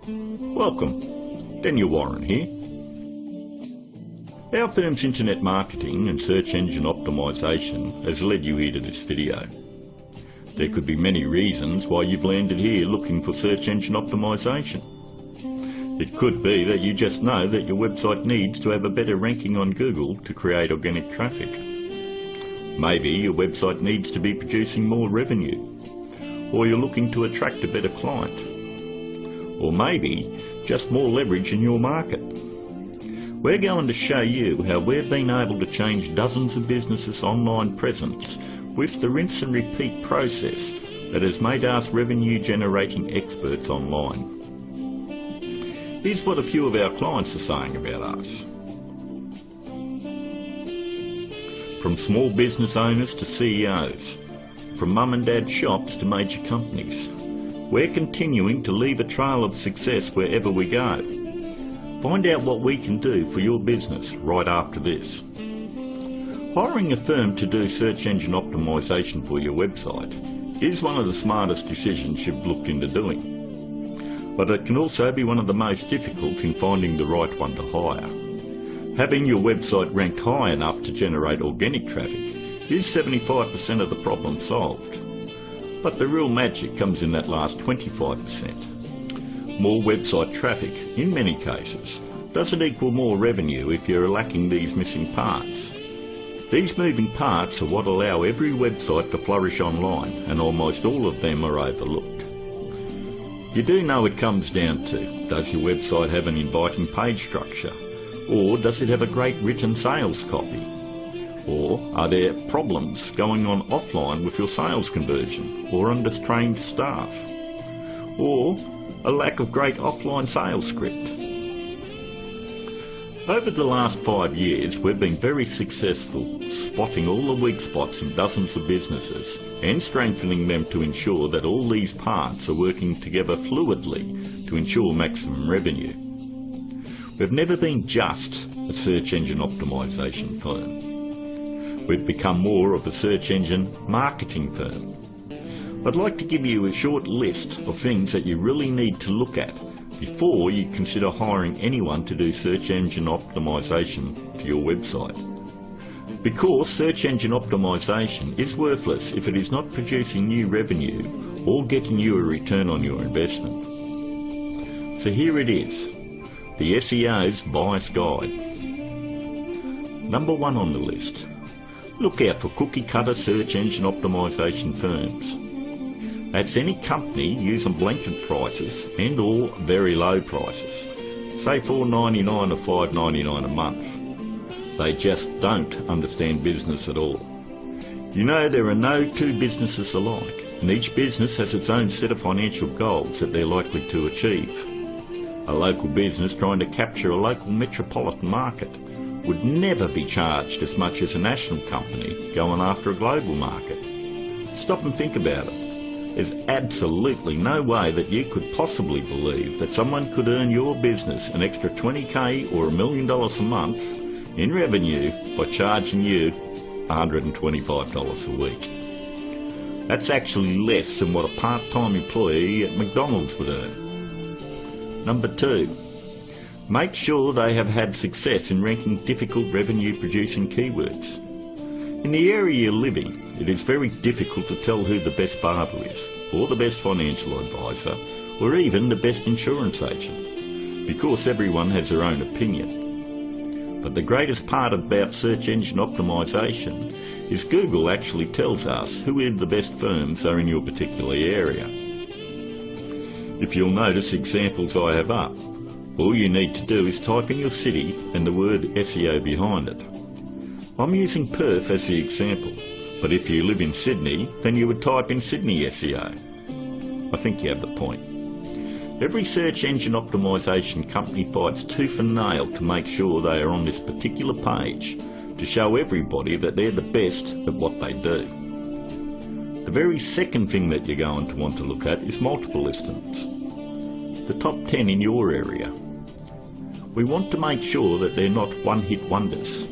Welcome, Daniel Warren here. Our firm's internet marketing and search engine optimisation has led you here to this video. There could be many reasons why you've landed here looking for search engine optimisation. It could be that you just know that your website needs to have a better ranking on Google to create organic traffic. Maybe your website needs to be producing more revenue, or you're looking to attract a better client, or maybe just more leverage in your market. We're going to show you how we've been able to change dozens of businesses' online presence with the rinse and repeat process that has made us revenue generating experts online. Here's what a few of our clients are saying about us. From small business owners to CEOs, from mum and dad shops to major companies, we're continuing to leave a trail of success wherever we go. Find out what we can do for your business right after this. Hiring a firm to do search engine optimisation for your website is one of the smartest decisions you've looked into doing. But it can also be one of the most difficult in finding the right one to hire. Having your website ranked high enough to generate organic traffic is 75% of the problem solved. But the real magic comes in that last 25%. More website traffic, in many cases, doesn't equal more revenue if you're lacking these missing parts. These moving parts are what allow every website to flourish online, and almost all of them are overlooked. You do know it comes down to, does your website have an inviting page structure? Or does it have a great written sales copy? Or are there problems going on offline with your sales conversion or undertrained staff? Or a lack of great offline sales script? Over the last 5 years, we've been very successful spotting all the weak spots in dozens of businesses and strengthening them to ensure that all these parts are working together fluidly to ensure maximum revenue. We've never been just a search engine optimisation firm. We've become more of a search engine marketing firm. I'd like to give you a short list of things that you really need to look at before you consider hiring anyone to do search engine optimisation for your website. Because search engine optimisation is worthless if it is not producing new revenue or getting you a return on your investment. So here it is, the SEO's Bias Guide. Number 1 on the list. Look out for cookie cutter search engine optimisation firms. That's any company using blanket prices and or very low prices, say $4.99 or $5.99 a month. They just don't understand business at all. You know, there are no two businesses alike, and each business has its own set of financial goals that they're likely to achieve. A local business trying to capture a local metropolitan market would never be charged as much as a national company going after a global market. Stop and think about it. There's absolutely no way that you could possibly believe that someone could earn your business an extra $20,000 or $1 million a month in revenue by charging you $125 a week. That's actually less than what a part-time employee at McDonald's would earn. Number 2, make sure they have had success in ranking difficult revenue-producing keywords. In the area you live in, it is very difficult to tell who the best barber is, or the best financial advisor, or even the best insurance agent, because everyone has their own opinion. But the greatest part about search engine optimisation is Google actually tells us who the best firms are in your particular area. If you'll notice examples I have up, all you need to do is type in your city and the word SEO behind it. I'm using Perth as the example, but if you live in Sydney, then you would type in Sydney SEO. I think you have the point. Every search engine optimisation company fights tooth and nail to make sure they are on this particular page to show everybody that they're the best at what they do. The very second thing that you're going to want to look at is multiple listings. The top 10 in your area. We want to make sure that they're not one-hit wonders.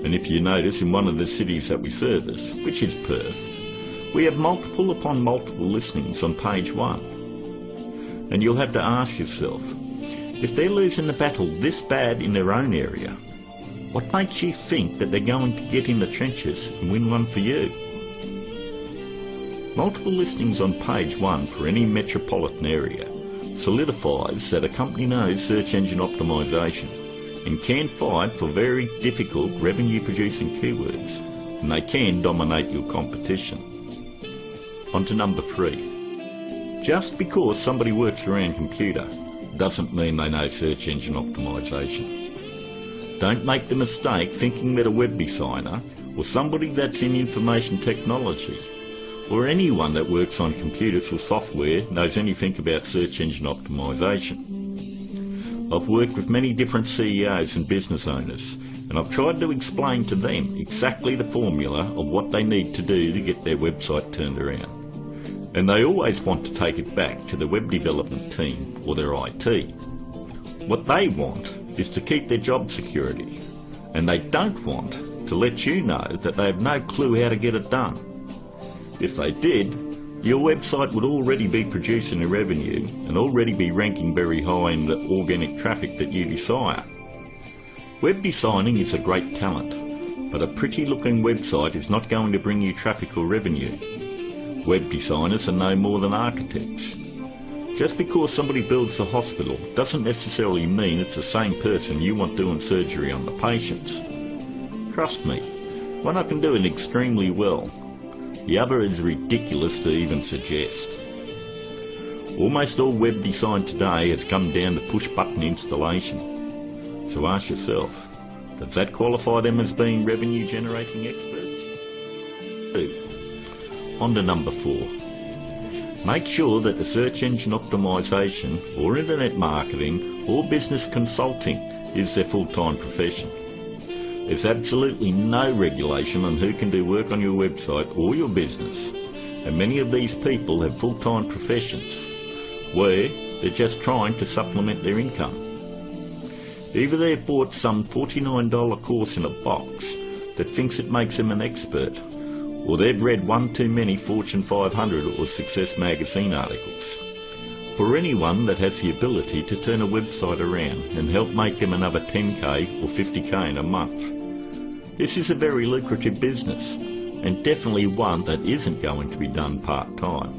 And if you notice, in one of the cities that we service, which is Perth, we have multiple upon multiple listings on page 1. And you'll have to ask yourself, if they're losing the battle this bad in their own area, what makes you think that they're going to get in the trenches and win one for you? Multiple listings on page 1 for any metropolitan area solidifies that a company knows search engine optimization and can fight for very difficult revenue-producing keywords, and they can dominate your competition. On to number 3. Just because somebody works around computer doesn't mean they know search engine optimization. Don't make the mistake thinking that a web designer or somebody that's in information technology or anyone that works on computers or software knows anything about search engine optimization. I've worked with many different CEOs and business owners, and I've tried to explain to them exactly the formula of what they need to do to get their website turned around. And they always want to take it back to the web development team or their IT. What they want is to keep their job security, and they don't want to let you know that they have no clue how to get it done. If they did, your website would already be producing a revenue and already be ranking very high in the organic traffic that you desire. Web designing is a great talent, but a pretty looking website is not going to bring you traffic or revenue. Web designers are no more than architects. Just because somebody builds a hospital doesn't necessarily mean it's the same person you want doing surgery on the patients. Trust me, one can do it extremely well. The other is ridiculous to even suggest. Almost all web design today has come down to push-button installation. So ask yourself, does that qualify them as being revenue-generating experts? 2. On to number 4. Make sure that the search engine optimization or internet marketing or business consulting is their full-time profession. There's absolutely no regulation on who can do work on your website or your business, and many of these people have full-time professions where they're just trying to supplement their income. Either they've bought some $49 course in a box that thinks it makes them an expert, or they've read one too many Fortune 500 or Success magazine articles. For anyone that has the ability to turn a website around and help make them another 10k or 50k in a month, this is a very lucrative business, and definitely one that isn't going to be done part-time.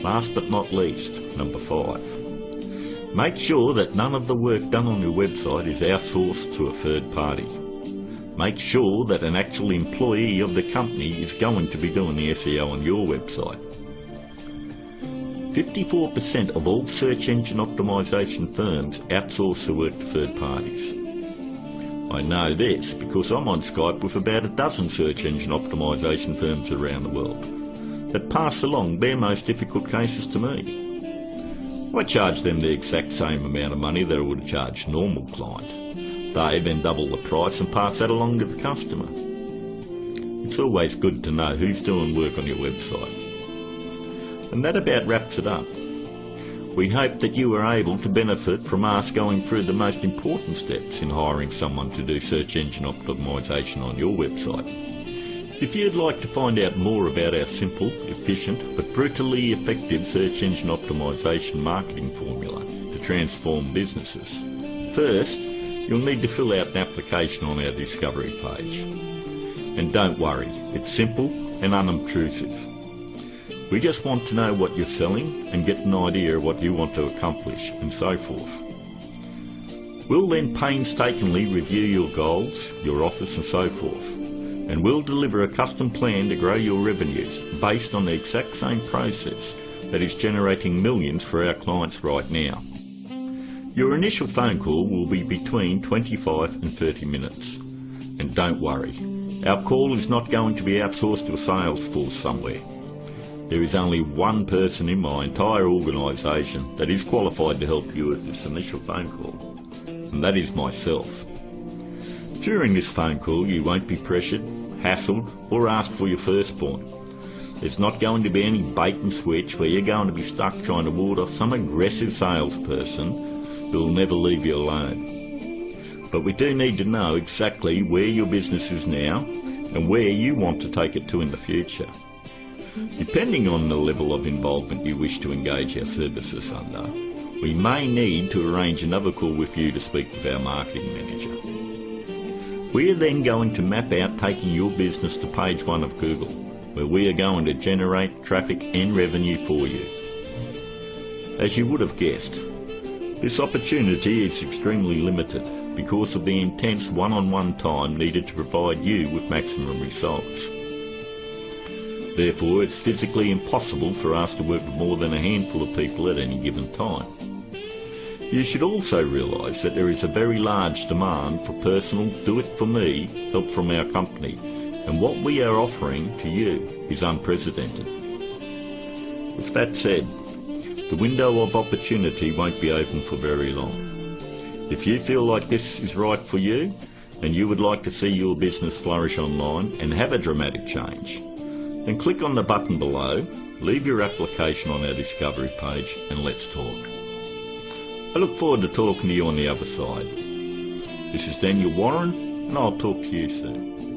Last but not least, number 5. Make sure that none of the work done on your website is outsourced to a third party. Make sure that an actual employee of the company is going to be doing the SEO on your website. 54% of all search engine optimization firms outsource the work to third parties. I know this because I'm on Skype with about a dozen search engine optimization firms around the world that pass along their most difficult cases to me. I charge them the exact same amount of money that I would charge a normal client. They then double the price and pass that along to the customer. It's always good to know who's doing work on your website. And that about wraps it up. We hope that you were able to benefit from us going through the most important steps in hiring someone to do search engine optimization on your website. If you'd like to find out more about our simple, efficient but brutally effective search engine optimization marketing formula to transform businesses, first you'll need to fill out an application on our discovery page. And don't worry, it's simple and unobtrusive. We just want to know what you're selling and get an idea of what you want to accomplish and so forth. We'll then painstakingly review your goals, your offers and so forth, and we'll deliver a custom plan to grow your revenues based on the exact same process that is generating millions for our clients right now. Your initial phone call will be between 25 and 30 minutes. And don't worry, our call is not going to be outsourced to a sales force somewhere. There is only one person in my entire organisation that is qualified to help you with this initial phone call, and that is myself. During this phone call you won't be pressured, hassled or asked for your first point. There's not going to be any bait and switch where you're going to be stuck trying to ward off some aggressive salesperson who will never leave you alone. But we do need to know exactly where your business is now and where you want to take it to in the future. Depending on the level of involvement you wish to engage our services under, we may need to arrange another call with you to speak with our marketing manager. We are then going to map out taking your business to page 1 of Google, where we are going to generate traffic and revenue for you. As you would have guessed, this opportunity is extremely limited because of the intense one-on-one time needed to provide you with maximum results. Therefore, it's physically impossible for us to work with more than a handful of people at any given time. You should also realise that there is a very large demand for personal, do-it-for-me help from our company, and what we are offering to you is unprecedented. With that said, the window of opportunity won't be open for very long. If you feel like this is right for you, and you would like to see your business flourish online and have a dramatic change, then click on the button below, leave your application on our discovery page, and let's talk. I look forward to talking to you on the other side. This is Daniel Warren, and I'll talk to you soon.